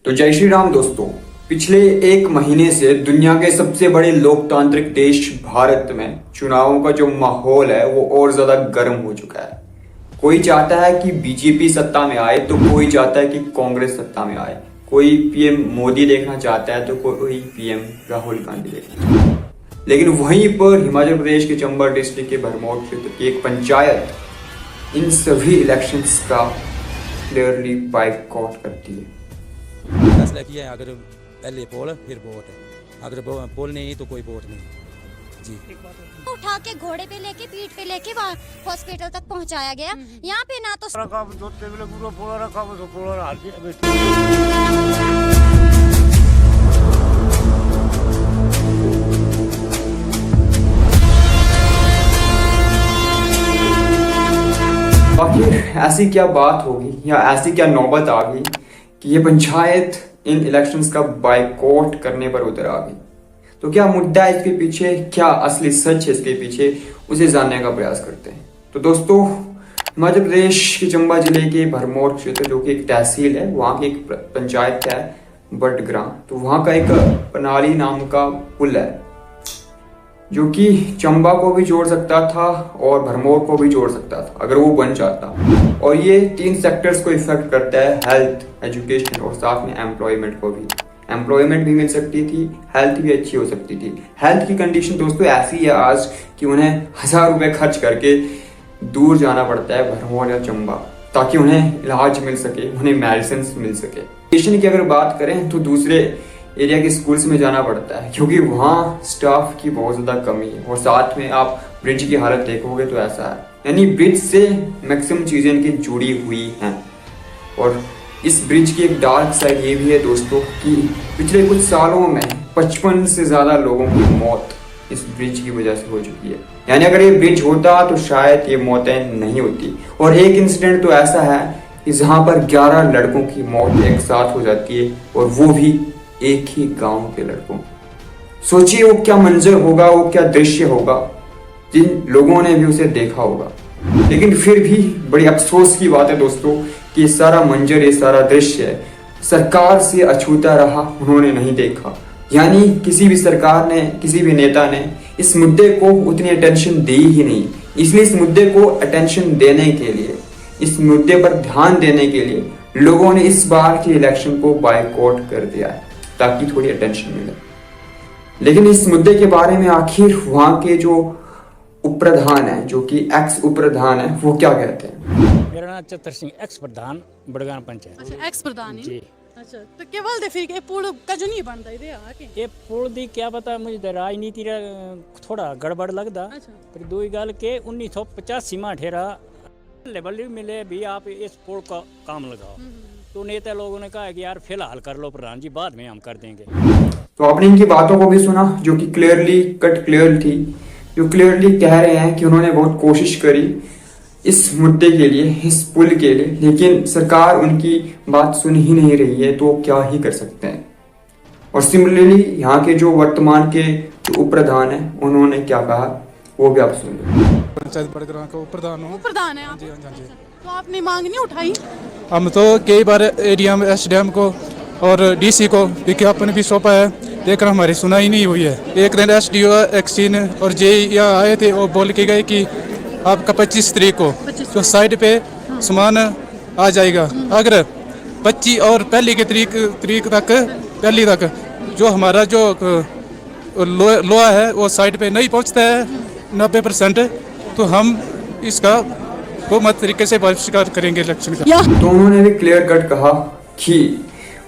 तो जय श्री राम दोस्तों। पिछले एक महीने से दुनिया के सबसे बड़े लोकतांत्रिक देश भारत में चुनावों का जो माहौल है वो और ज्यादा गर्म हो चुका है। कोई चाहता है कि बीजेपी सत्ता में आए तो कोई चाहता है कि कांग्रेस सत्ता में आए। कोई पीएम मोदी देखना चाहता है तो कोई पीएम राहुल गांधी देखना चाहता है। लेकिन वहीं पर हिमाचल प्रदेश के चंबा डिस्ट्रिक्ट के भरमौर क्षेत्र की एक पंचायत इन सभी इलेक्शंस का क्लियरली बाइकआउट करती है। फैसला किया है, अगर पहले पोल फिर वोट है, अगर पोल नहीं तो कोई वोट नहीं जी। उठा के घोड़े पे लेके पीठ पे लेके वहाँ हॉस्पिटल तक पहुँचाया गया। यहाँ पे ना तो आखिर ऐसी क्या बात होगी या ऐसी क्या नौबत आ गई कि ये पंचायत इन इलेक्शंस का बाइकआउट करने पर उतर आ गई। तो क्या मुद्दा है इसके पीछे, क्या असली सच है इसके पीछे, उसे जानने का प्रयास करते हैं। तो दोस्तों, हिमाचल प्रदेश के चंबा जिले के भरमौर क्षेत्र जो कि एक तहसील है, वहाँ की एक पंचायत है बटग्रां। तो वहाँ का एक पनाली नाम का पुल है जो कि चंबा को भी जोड़ सकता था और भरमौर को भी जोड़ सकता था अगर वो बन जाता। और ये 3 सेक्टर्स को इफेक्ट करता है, हेल्थ, एजुकेशन और साथ में एम्प्लॉयमेंट को भी। एम्प्लॉयमेंट भी मिल सकती थी, हेल्थ भी अच्छी हो सकती थी। हेल्थ की कंडीशन दोस्तों ऐसी है आज कि उन्हें 1000 रुपए खर्च करके दूर जाना पड़ता है भरमौर या चंबा, ताकि उन्हें इलाज मिल सके, उन्हें मेडिसिन मिल सके। एजुकेशन की अगर बात करें तो दूसरे एरिया के स्कूल्स में जाना पड़ता है क्योंकि वहाँ स्टाफ की बहुत ज्यादा कमी है। और साथ में आप ब्रिज की हालत देखोगे तो ऐसा है, यानी ब्रिज से मैक्सिमम चीजें इनकी जुड़ी हुई हैं। और इस ब्रिज की एक डार्क साइड ये भी है दोस्तों कि पिछले कुछ सालों में 55 से ज्यादा लोगों की मौत इस ब्रिज की वजह से हो चुकी है। यानी अगर ये ब्रिज होता तो शायद ये मौतें नहीं होती। और एक इंसिडेंट तो ऐसा है कि जहां पर 11 लड़कों की मौत एक साथ हो जाती है, और वो भी एक ही गांव के लड़कों। सोचिए वो क्या मंजर होगा, वो क्या दृश्य होगा, जिन लोगों ने भी उसे देखा होगा। लेकिन फिर भी बड़ी अफसोस की बात है दोस्तों कि ये सारा मंजर, ये सारा दृश्य सरकार से अछूता रहा, उन्होंने नहीं देखा। यानी किसी भी सरकार ने, किसी भी नेता ने इस मुद्दे को उतनी अटेंशन दी ही नहीं। इसलिए इस मुद्दे को अटेंशन देने के लिए, इस मुद्दे पर ध्यान देने के लिए लोगों ने इस बार के इलेक्शन को बाइकआउट कर दिया है ताकि थोड़ी अटेंशन मिले। लेकिन इस मुद्दे के बारे में आखिर वहां के जो उपप्रधान है, जो कि एक्स उपप्रधान है, वो क्या कहते हैं? मेरा नाम चतर सिंह, एक्स प्रधान बड़गान पंचायत। अच्छा, एक्स प्रधान जी। अच्छा, तो क्या बोलते फिर ये पुल का जो नहीं बनता इधर आके? ये पुल दी क्या पता, मुझे राजनीति थोड़ा गड़बड़ लगता। अच्छा। पर दूसरी गल के 1985 में ठेरा लेवल मिले भी आप इस पुल का काम लगाओ। तो नेता लोगों ने कहा कि यार फिलहाल कर लो प्रधान जी, बाद में हम कर देंगे। तो आपने इनकी बातों को भी सुना जो कि क्लियरली कट क्लियर थी, जो क्लियरली कह रहे हैं कि उन्होंने बहुत कोशिश करी इस मुद्दे के लिए, इस पुल के लिए, लेकिन सरकार उनकी बात सुन ही नहीं रही है। तो क्या ही कर सकते हैं। और सिमिलरली यहाँ के जो वर्तमान के जो उप प्रधान है, उन्होंने क्या कहा वो भी आप सुन लो। पंचायत बड़ग्रां का उप प्रधान हूँ। वो प्रधान है आप? जी हाँ जी। तो आपने मांग नहीं उठाई? हम तो कई बार एरिया में एसडीएम को और डीसी को विज्ञापन भी सौंपा है, लेकिन हमारी सुनाई नहीं हुई है। एक दिन एसडीओ एक्सीन और जे यहाँ आए थे, वो बोल के गए कि आपका 25 तारीख को जो साइड पे सामान आ जाएगा। अगर 25 और पहली की तारीख तक जो हमारा जो लोहा है वो साइड पे नहीं पहुँचता है 90%, तो हम इसका वो मत तरीके से बहिष्कार करेंगे इलेक्शन का। तो उन्होंने भी क्लियर कट कहा कि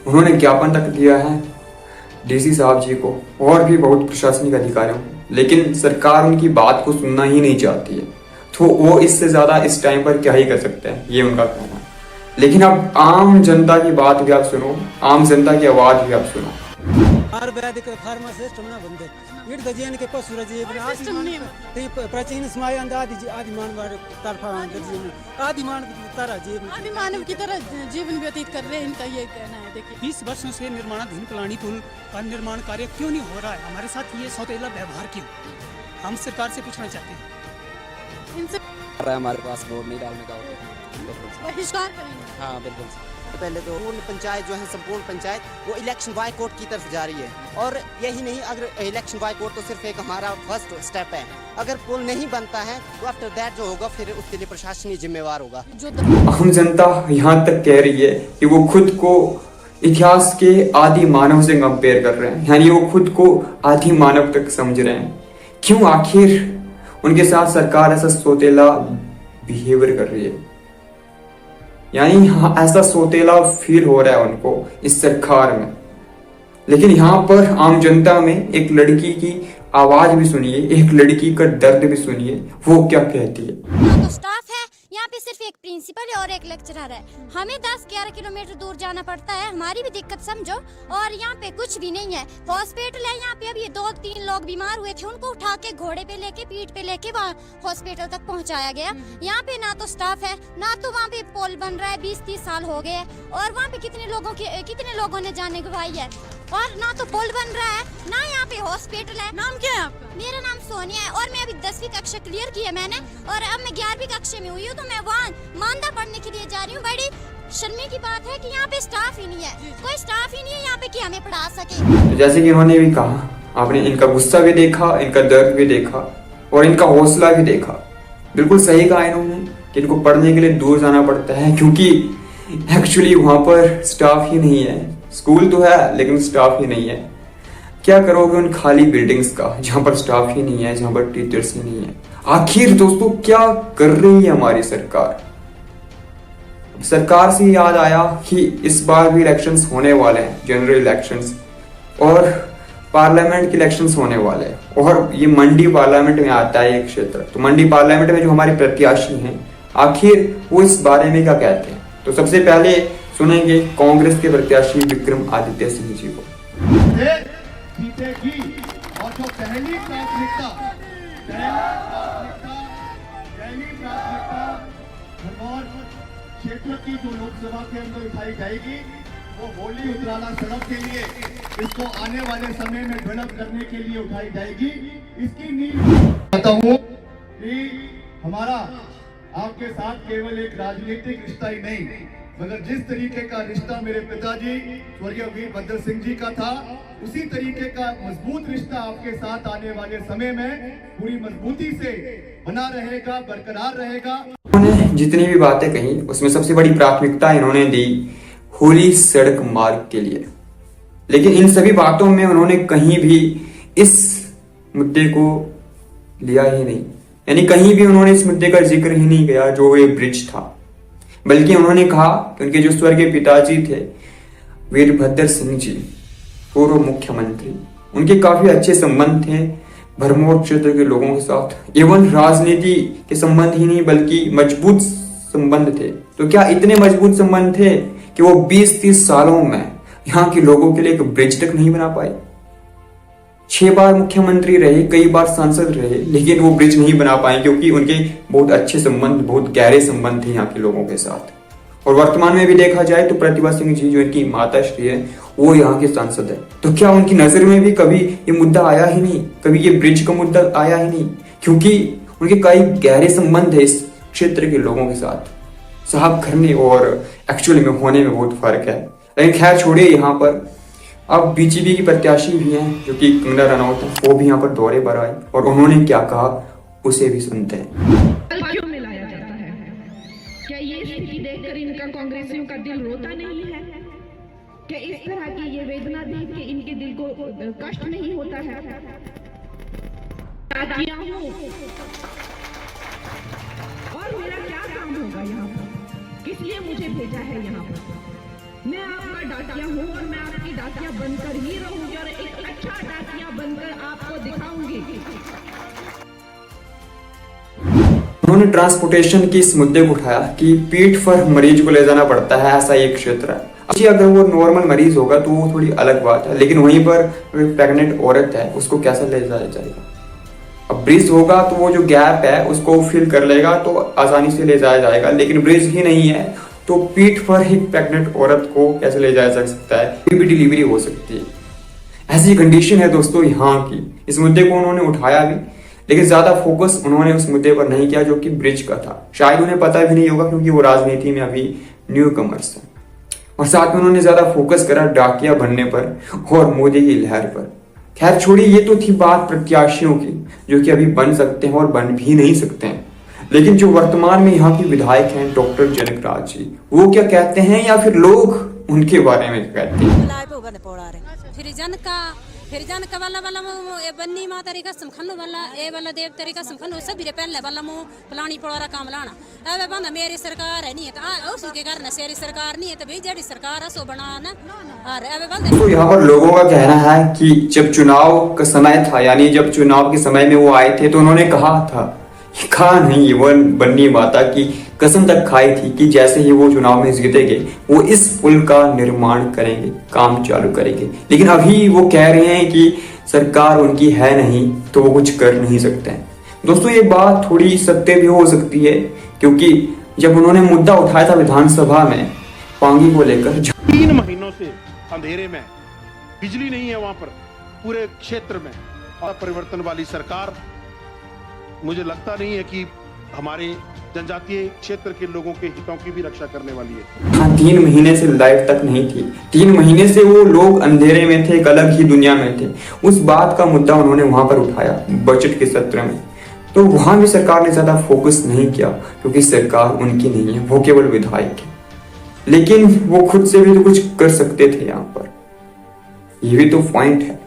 उन्होंने ज्ञापन तक दिया है डीसी साहब जी को और भी बहुत प्रशासनिक अधिकारियों को, लेकिन सरकार उनकी बात को सुनना ही नहीं चाहती है। तो वो इससे ज्यादा इस टाइम पर क्या ही कर सकते हैं, ये उनका कहना है। लेकिन अब आम जनता की बात भी आप सुनो, आम जनता की आवाज भी आप सुनो। आयुर्वेदिक फार्मासिस्ट ना बंदे इड दजियन के को सूरज ये ते प्राचीन समय आदि मानव तरफा आदि मानव तरह जीवन आदि मानव की तरह जीवन व्यतीत कर रहे हैं, इनका ये कहना है। देखिए 20 वर्षों से निर्माणाधीन कलानी पुल का निर्माण कार्य क्यों नहीं हो रहा है? हमारे साथ ये सौतेला व्यवहार क्यों? हम सरकार से पूछना चाहते हैं। इनसे हमारे पास वोट नहीं डालने का बहिष्कार करेंगे। हाँ बिल्कुल। पहले तो पूर्ण पंचायत जो है, संपूर्ण पंचायत वो इलेक्शन बायकॉट की तरफ जा रही है। और यही नहीं, अगर इलेक्शन बायकॉट तो सिर्फ एक हमारा फर्स्ट स्टेप है, अगर पुल नहीं बनता है तो आफ्टर दैट जो होगा फिर उसके लिए प्रशासन ही जिम्मेवार होगा। आम जनता यहाँ तक कह रही है कि वो खुद को इतिहास के आदि मानव से कंपेयर कर रहे हैं, यानी वो खुद को आदि मानव तक समझ रहे हैं। क्यों आखिर उनके साथ सरकार ऐसा सोतेला बिहेवियर कर रही है, यानी ऐसा सोतेला फील हो रहा है उनको इस सरकार में। लेकिन यहाँ पर आम जनता में एक लड़की की आवाज भी सुनिए, एक लड़की का दर्द भी सुनिए, वो क्या कहती है। यहाँ तो स्टाफ है, यहाँ पे सिर्फ एक प्रिंसिपल है और एक लेक्चरर है। हमें 10-11 किलोमीटर दूर जाना पड़ता है, हमारी भी दिक्कत समझो। और यहाँ पे कुछ भी नहीं है। हॉस्पिटल है यहाँ पे, अभी 2-3 लोग बीमार हुए थे, उनको उठा के घोड़े पे लेके पीठ पे लेके वहाँ हॉस्पिटल तक पहुँचाया गया। यहाँ पे ना तो स्टाफ है, ना तो वहाँ पे पुल बन रहा है, 20-30 साल हो गए। और वहाँ पे कितने लोगों ने जान गंवाई है। और ना तो पुल बन रहा है, ना यहाँ पे हॉस्पिटल है। नाम क्या है आपका? मेरा नाम सोनिया है और मैं अभी 10वीं कक्षा क्लियर की है मैंने, और अब मैं 11वीं कक्षा में हुई हूँ, तो मैं वहाँ मानदा पढ़ने के लिए जा रही हूँ। बड़ी शर्मी की बात है कि यहाँ पे स्टाफ ही नहीं है, कोई स्टाफ ही नहीं है यहाँ पे कि हमें पढ़ा सके। जैसे कि इन्होंने भी कहा, आपने इनका गुस्सा भी देखा, इनका दर्द भी देखा और इनका हौसला भी देखा। बिल्कुल सही कहा इन्होंने कि इनको पढ़ने के लिए दूर जाना पड़ता है, क्योंकि एक्चुअली वहाँ पर स्टाफ ही नहीं है। स्कूल तो है लेकिन स्टाफ ही नहीं है। क्या करोगे उन खाली बिल्डिंग्स का जहां पर स्टाफ ही नहीं है, जहां पर टीचर्स ही नहीं है। आखिर दोस्तों क्या कर रही है हमारी सरकार। सरकार से याद आया कि इस बार भी इलेक्शंस होने वाले हैं, जनरल इलेक्शंस, और पार्लियामेंट के इलेक्शंस होने वाले हैं। और ये मंडी पार्लियामेंट में आता है एक क्षेत्र, तो मंडी पार्लियामेंट में जो हमारे प्रत्याशी हैं आखिर वो इस बारे में क्या कहते हैं। तो सबसे पहले सुनेंगे कांग्रेस के प्रत्याशी विक्रमादित्य सिंह जी को। जीतेगी और जो पहली प्राथमिकता भरमौर क्षेत्र की जो लोकसभा के अंदर उठाई जाएगी वो होली उतराला सड़क के लिए, इसको आने वाले समय में डेवलप करने के लिए उठाई जाएगी। इसकी नींव कहता हूँ कि हमारा आपके साथ केवल एक राजनीतिक रिश्ता ही नहीं, मगर जिस तरीके का रिश्ता मेरे पिताजी स्वर्गीय वीरभद्र सिंह जी का था, उसी तरीके का मजबूत रिश्ता आपके साथ आने वाले समय में पूरी मजबूती से बना रहेगा, बरकरार रहेगा। उन्होंने जितनी भी बातें कही उसमें सबसे बड़ी प्राथमिकता इन्होंने दी होली सड़क मार्ग के लिए। लेकिन इन सभी बातों में उन्होंने कहीं भी इस मुद्दे को लिया ही नहीं, यानी कहीं भी उन्होंने इस मुद्दे का जिक्र ही नहीं किया जो ये ब्रिज था। बल्कि उन्होंने कहा कि उनके जो स्वर्गीय पिताजी थे वीरभद्र सिंह जी, पूर्व मुख्यमंत्री, उनके काफी अच्छे संबंध थे भरमौर क्षेत्र के लोगों के साथ। एवं राजनीति के संबंध ही नहीं बल्कि मजबूत संबंध थे। तो क्या इतने मजबूत संबंध थे कि वो 20-30 सालों में यहाँ के लोगों के लिए एक ब्रिज तक नहीं बना पाए। 6 बार मुख्यमंत्री रहे, कई बार सांसद रहे, लेकिन वो ब्रिज नहीं बना पाए क्योंकि उनके बहुत अच्छे संबंध, बहुत गहरे संबंध थे यहाँ के लोगों के साथ। और वर्तमान में भी देखा जाए तो प्रतिभा सिंह जी जो इनकी माता श्री है वो यहाँ के सांसद है। तो क्या उनकी नजर में भी कभी ये मुद्दा आया ही नहीं, कभी ये ब्रिज का मुद्दा आया ही नहीं, क्योंकि उनके कई गहरे संबंध है इस क्षेत्र के लोगों के साथ। साहब करने और एक्चुअली में होने में बहुत फर्क है। लेकिन खैर छोड़िए, यहाँ पर अब बीजेपी की प्रत्याशी भी हैं जो कि कंगना रनौत है, वो भी यहाँ पर दौरे पर आए और उन्होंने क्या कहा उसे भी सुनते हैं। क्यों मिलाया जाता है? क्या ये स्थिति देखकर इनका कांग्रेसियों का दिल रोता नहीं है? क्या इस तरह की ये वेदना देख के इनके दिल को कष्ट नहीं होता है? डाकिया हूँ और मेरा क्या काम होगा यहाँ पर? किस लिए मुझे भेजा है यहाँ पर? मैं आपका डाकिया हूँ और मैं आपकी डाकिया बनकर ही रहूंगी और एक अच्छा डाकिया बनकर आपको दिखाऊंगी। उन्होंने ट्रांसपोर्टेशन की इस मुद्दे को उठाया कि पीठ पर मरीज को ले जाना पड़ता है, ऐसा एक क्षेत्र है। अच्छी अगर वो नॉर्मल मरीज होगा तो वो थोड़ी अलग बात है, लेकिन वहीं पर प्रेग्नेंट औरत है उसको कैसे ले जाया जाएगा। अब ब्रिज होगा तो वो जो गैप है उसको फिल कर लेगा तो आसानी से ले जाया जाएगा, लेकिन ब्रिज ही नहीं है तो पीठ पर एक प्रेग्नेंट औरत को कैसे ले जाया जा सकता है, भी डिलीवरी हो सकती है। ऐसी कंडीशन है दोस्तों यहाँ की। इस मुद्दे को उन्होंने उठाया भी, लेकिन ज्यादा फोकस उन्होंने उस मुद्दे पर नहीं किया जो कि ब्रिज का था। शायद उन्हें पता भी नहीं होगा क्योंकि वो राजनीति में अभी न्यू कमर्स है। और साथ में उन्होंने ज्यादा फोकस करा डाकिया बनने पर और मोदी की लहर पर। खैर छोड़िए, ये तो थी बात प्रत्याशियों की जो कि अभी बन सकते हैं और बन भी नहीं सकते हैं। लेकिन जो वर्तमान में यहाँ के विधायक हैं डॉक्टर जनक राज जी, वो क्या कहते हैं या फिर लोग उनके बारे में कहते हैं? फिर जन का वाला ए बन्नी मा तरीका समखनो वाला ए वाला देव तरीका समखनो सब रे पहले वाला मो फलानी पड़ोरा काम लाना अब बंदा मेरी सरकार है नहीं है तो उसी के कारण सेरी सरकार नहीं है तो भाई जेडी सरकार है सो बनाना और अब बंदा। तो यहाँ पर लोगों का कहना है कि जब चुनाव का समय था, यानी जब चुनाव के समय में वो आए थे तो उन्होंने कहा नहीं, वो बन्नी माता की कसम तक खाई थी कि जैसे ही वो चुनाव में जीतेंगे वो इस पुल का निर्माण करेंगे, काम चालू करेंगे। लेकिन अभी वो कह रहे हैं कि सरकार उनकी है नहीं तो वो कुछ कर नहीं सकते हैं। दोस्तों ये बात थोड़ी सत्य भी हो सकती है, क्योंकि जब उन्होंने मुद्दा उठाया था विधानसभा में पांगी को लेकर, 3 महीनों से अंधेरे में, बिजली नहीं है वहां पर पूरे क्षेत्र में, और परिवर्तन वाली सरकार मुझे लगता नहीं है कि हमारे जनजातीय क्षेत्र के लोगों के हितों की भी रक्षा करने वाली है। हाँ, 3 महीने से लाइट तक नहीं थी, 3 महीने से वो लोग अंधेरे में थे, एक अलग ही दुनिया में थे। उस बात का मुद्दा उन्होंने वहां पर उठाया बजट के सत्र में, तो वहां भी सरकार ने ज्यादा फोकस नहीं किया क्योंकि सरकार उनकी नहीं है, वो केवल विधायक है। लेकिन वो खुद से भी तो कुछ कर सकते थे यहाँ पर, ये भी तो पॉइंट है।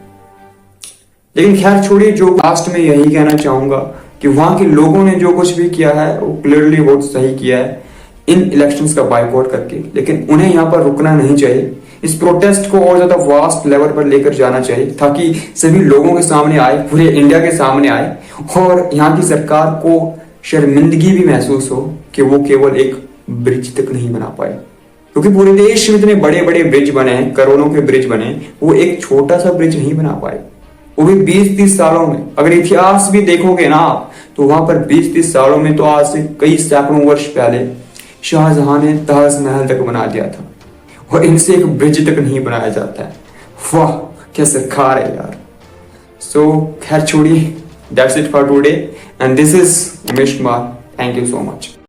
लेकिन खैर छोड़िए, जो लास्ट में यही कहना चाहूंगा कि वहां के लोगों ने जो कुछ भी किया है वो क्लियरली बहुत सही किया है इन इलेक्शंस का बाइकआउट करके। लेकिन उन्हें यहाँ पर रुकना नहीं चाहिए, इस प्रोटेस्ट को और ज्यादा वास्ट लेवल पर लेकर जाना चाहिए ताकि सभी लोगों के सामने आए, पूरे इंडिया के सामने आए और यहाँ की सरकार को शर्मिंदगी भी महसूस हो कि वो केवल एक ब्रिज तक नहीं बना पाए। क्योंकि पूरे देश में इतने बड़े बड़े ब्रिज बने हैं, करोड़ों के ब्रिज बने, वो एक छोटा सा ब्रिज नहीं बना पाए, वो भी 20-30 सालों में। अगर इतिहास भी देखोगे ना आप, तो वहां पर 20-30 सालों में तो आज से कई सैकड़ों वर्ष पहले शाहजहां ने ताजमहल तक बना दिया था, और इनसे एक ब्रिज तक नहीं बनाया जाता है। वाह क्या सरकार है यार। सो खैर छोड़िए, that's it for today and this is Umesh Kumar, thank you so much.